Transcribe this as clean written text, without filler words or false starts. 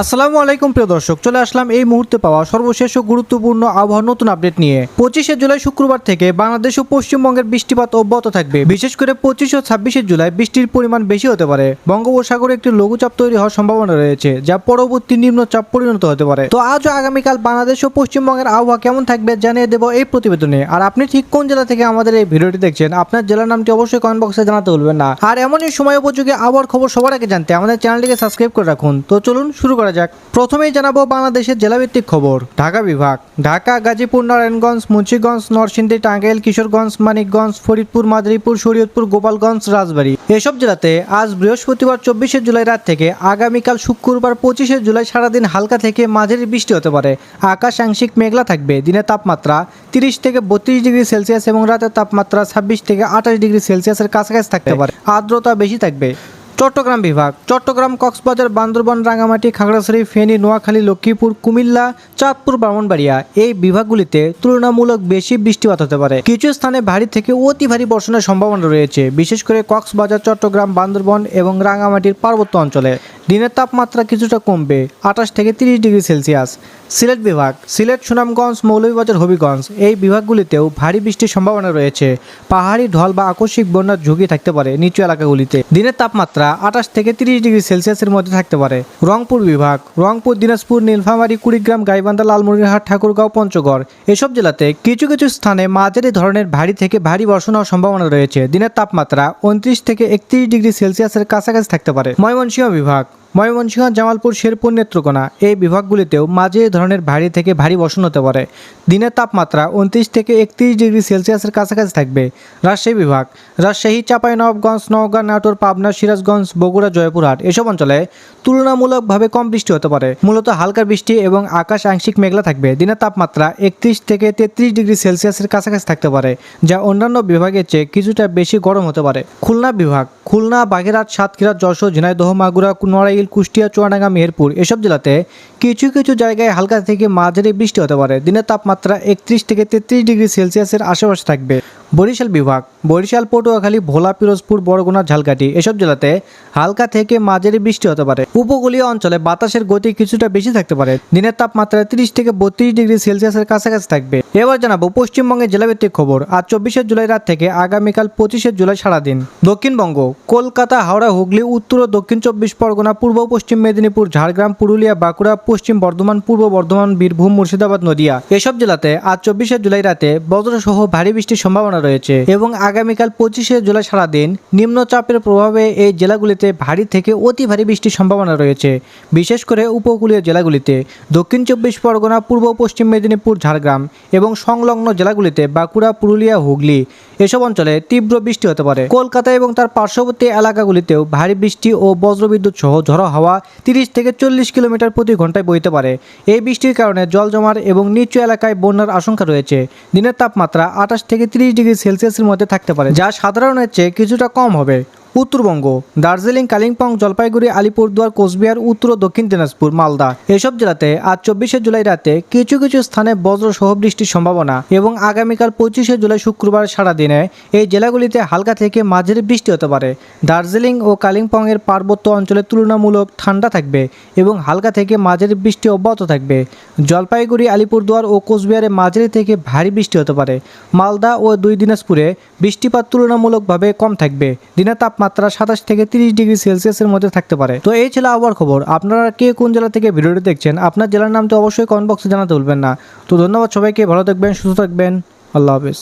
আসসালামু আলাইকুম প্রিয় দর্শক, চলে আসলাম এই মুহূর্তে পাওয়া সর্বশেষ ও গুরুত্বপূর্ণ আবহাওয়ার নতুন আপডেট নিয়ে। 25শে জুলাই শুক্রবার থেকে বাংলাদেশ ও পশ্চিমবঙ্গের বৃষ্টিপাত অব্যাহত থাকবে। বিশেষ করে 25 ও 26শে জুলাই বৃষ্টির পরিমাণ বেশি হতে পারে। বঙ্গোপসাগরে একটি লঘুচাপ তৈরি হওয়ার সম্ভাবনা রয়েছে, যা পরবর্তী নিম্নচাপ পরিণত হতে পারে। তো আজ ও আগামীকাল বাংলাদেশ ও পশ্চিমবঙ্গের আবহাওয়া কেমন থাকবে জানিয়ে দেবো এই প্রতিবেদনে। আর আপনি ঠিক কোন জেলা থেকে আমাদের এই ভিডিওটি দেখছেন, আপনার জেলার নামটি অবশ্যই কমেন্ট বক্সে জানাতে ভুলবেন না। আর এমনই সময় উপযোগী আবহাওয়ার খবর সবার আগে জানতে আমাদের চ্যানেলটিকে সাবস্ক্রাইব করে রাখুন। তো চলুন শুরু করা যাক। প্রথমেই জানাবো বাংলাদেশের জেলাভিত্তিক খবর। ঢাকা বিভাগ: ঢাকা, গাজীপুর, নারায়ণগঞ্জ, মুন্সিগঞ্জ, নরসিংদী, টাঙ্গাইল, কিশোরগঞ্জ, মানিকগঞ্জ, ফরিদপুর, মাদারীপুর, শরীয়তপুর, গোপালগঞ্জ, রাজবাড়ী এসব জেলাতে আজ বৃহস্পতিবার 24শে জুলাই রাত থেকে আগামীকাল শুক্রবার 25শে জুলাই সারাদিন হালকা থেকে মাঝারি বৃষ্টি হতে পারে। আকাশ আংশিক মেঘলা থাকবে। দিনের তাপমাত্রা 30 থেকে 32 ডিগ্রি সেলসিয়াস এবং রাতের তাপমাত্রা 26 থেকে 28 ডিগ্রি সেলসিয়াসের কাছাকাছি থাকতে পারে। আর্দ্রতা বেশি থাকবে। চট্টগ্রাম বিভাগ: চট্টগ্রাম, কক্সবাজার, বান্দরবান, রাঙ্গামাটি, খাগড়াছড়ি, ফেনী, নোয়াখালী, লক্ষ্মীপুর, কুমিল্লা, চাঁদপুর, ব্রাহ্মণবাড়িয়া এই বিভাগগুলিতে তুলনামূলক বেশি বৃষ্টিপাত হতে পারে। কিছু স্থানে ভারী থেকে অতি ভারী বর্ষণের সম্ভাবনা রয়েছে, বিশেষ করে কক্সবাজার, চট্টগ্রাম, বান্দরবান এবং রাঙ্গামাটির পার্বত্য অঞ্চলে। দিনের তাপমাত্রা কিছুটা কমবে, 28 থেকে 30 ডিগ্রি সেলসিয়াস। সিলেট বিভাগ: সিলেট, সুনামগঞ্জ, মৌলভীবাজার, হবিগঞ্জ এই বিভাগগুলিতেও ভারী বৃষ্টির সম্ভাবনা রয়েছে। পাহাড়ি ঢল বা আকস্মিক বন্যার ঝুঁকি থাকতে পারে নিচু এলাকাগুলিতে। দিনের তাপমাত্রা 28 থেকে 30 ডিগ্রি সেলসিয়াসের মধ্যে থাকতে পারে। রংপুর বিভাগ: রংপুর, দিনাজপুর, নীলফামারী, কুড়িগ্রাম, গাইবান্ধা, লালমনিরহাট, ঠাকুরগাঁও, পঞ্চগড় এসব জেলাতে কিছু কিছু স্থানে মাঝারি ধরনের ভারী থেকে ভারী বর্ষণ হওয়ার সম্ভাবনা রয়েছে। দিনের তাপমাত্রা 29 থেকে 31 ডিগ্রি সেলসিয়াসের কাছাকাছি থাকতে পারে। ময়মনসিংহ বিভাগ: ময়মনসিংহ, জামালপুর, শেরপুর, নেত্রকোনা এই বিভাগগুলিতেও মাঝারি ধরনের ভারী থেকে ভারী বর্ষণ হতে পারে। দিনের তাপমাত্রা 29 থেকে 31 ডিগ্রি সেলসিয়াসের কাছাকাছি থাকবে। রাজশাহী বিভাগ: রাজশাহী, চাঁপাইনবাবগঞ্জ, নওগাঁ, নাটোর, পাবনা, সিরাজগঞ্জ, বগুড়া, জয়পুরহাট এসব অঞ্চলে তুলনামূলকভাবে কম বৃষ্টি হতে পারে। মূলত হালকা বৃষ্টি এবং আকাশ আংশিক মেঘলা থাকবে। দিনের তাপমাত্রা 31 থেকে 33 ডিগ্রি সেলসিয়াসের কাছাকাছি থাকতে পারে, যা অন্যান্য বিভাগের চেয়ে কিছুটা বেশি গরম হতে পারে। খুলনা বিভাগ: খুলনা, বাগেরহাট, সাতক্ষীরা, যশোর, ঝিনাইদহ, মাগুরা, নড়াইল, কুষ্টিয়া, চুয়াডাঙ্গা, মেহেরপুর এসব জেলাতে কিছু কিছু জায়গায় হালকা থেকে মাঝারি বৃষ্টি হতে পারে। দিনের তাপমাত্রা 31 থেকে 33 ডিগ্রি সেলসিয়াসের আশেপাশে থাকবে। বরিশাল বিভাগ: বরিশাল, পটুয়াখালী, ভোলা, পিরোজপুর, বরগুনা, ঝালকাঠি এসব জেলাতে হালকা থেকে মাঝারি বৃষ্টি হতে পারে। উপকূলীয় অঞ্চলে বাতাসের গতি কিছুটা বেশি থাকতে পারে। দিনের তাপমাত্রা 30 থেকে 32 ডিগ্রি সেলসিয়াসের কাছাকাছি থাকবে। এবার জানাবো পশ্চিমবঙ্গের জেলাভিত্তিক খবর। আজ 24শে জুলাই রাত থেকে আগামীকাল 25শে জুলাই সারাদিন দক্ষিণবঙ্গ: কলকাতা, হাওড়া, হুগলি, উত্তর ও দক্ষিণ 24 পরগনা, পূর্ব পশ্চিম মেদিনীপুর, ঝাড়গ্রাম, পুরুলিয়া, বাঁকুড়া, পশ্চিম বর্ধমান, পূর্ব বর্ধমান, বীরভূম, মুর্শিদাবাদ, নদিয়া এসব জেলাতে আজ 24শে জুলাই রাতে বজ্রসহ ভারী বৃষ্টির সম্ভাবনা রয়েছে এবং আগামীকাল 25শে জুলাই সারাদিন নিম্নচাপের প্রভাবে এই জেলাগুলিতে ভারী থেকে অতি ভারী বৃষ্টির সম্ভাবনা রয়েছে, বিশেষ করে উপকূলীয় জেলাগুলিতে। দক্ষিণ 24 পরগনা, পূর্ব পশ্চিম মেদিনীপুর, ঝাড়গ্রাম এবং সংলগ্ন জেলাগুলিতে বাঁকুড়া, পুরুলিয়া, হুগলি এসব অঞ্চলে তীব্র বৃষ্টি হতে পারে। কলকাতা এবং তার পার্শ্ববর্তী এলাকাগুলিতেও ভারী বৃষ্টি ও বজ্রবিদ্যুৎ সহ ঝড়ো হাওয়া 30 থেকে 40 কিলোমিটার প্রতি ঘন্টায় বইতে পারে। এই বৃষ্টির কারণে জল জমার এবং নিচু এলাকায় বন্যার আশঙ্কা রয়েছে। দিনের তাপমাত্রা 28 থেকে 30 ডিগ্রি সেলসিয়াসের মধ্যে থাকতে পারে, যা সাধারণের চেয়ে কিছুটা কম হবে। উত্তরবঙ্গ: দার্জিলিং, কালিম্পং, জলপাইগুড়ি, আলিপুরদুয়ার, কোচবিহার, উত্তর ও দক্ষিণ দিনাজপুর, মালদা এসব জেলাতে আজ 24শে জুলাই রাতে কিছু কিছু স্থানে বজ্রসহ বৃষ্টির সম্ভাবনা এবং আগামীকাল 25শে জুলাই শুক্রবার সারাদিনে এই জেলাগুলিতে হালকা থেকে মাঝারি বৃষ্টি হতে পারে। দার্জিলিং ও কালিম্পং এর পার্বত্য অঞ্চলে তুলনামূলক ঠান্ডা থাকবে এবং হালকা থেকে মাঝারি বৃষ্টি অব্যাহত থাকবে। জলপাইগুড়ি, আলিপুরদুয়ার ও কোচবিহারে মাঝারি থেকে ভারী বৃষ্টি হতে পারে। মালদা ও দুই দিনাজপুরে বৃষ্টিপাত তুলনামূলকভাবে কম থাকবে। দিনের তাপমাত্রা 27 থেকে 30 ডিগ্রি সেলসিয়াসের মধ্যে থাকতে পারে। তো এই ছিল আবহাওয়ার খবর। আপনারা কে কোন জেলা থেকে ভিডিওটি দেখছেন, আপনার জেলার নাম তো অবশ্যই কমেন্ট বক্সে জানাতে ভুলবেন না। তো ধন্যবাদ সবাইকে, ভালো থাকবেন, সুস্থ থাকবেন, আল্লাহ হাফেজ।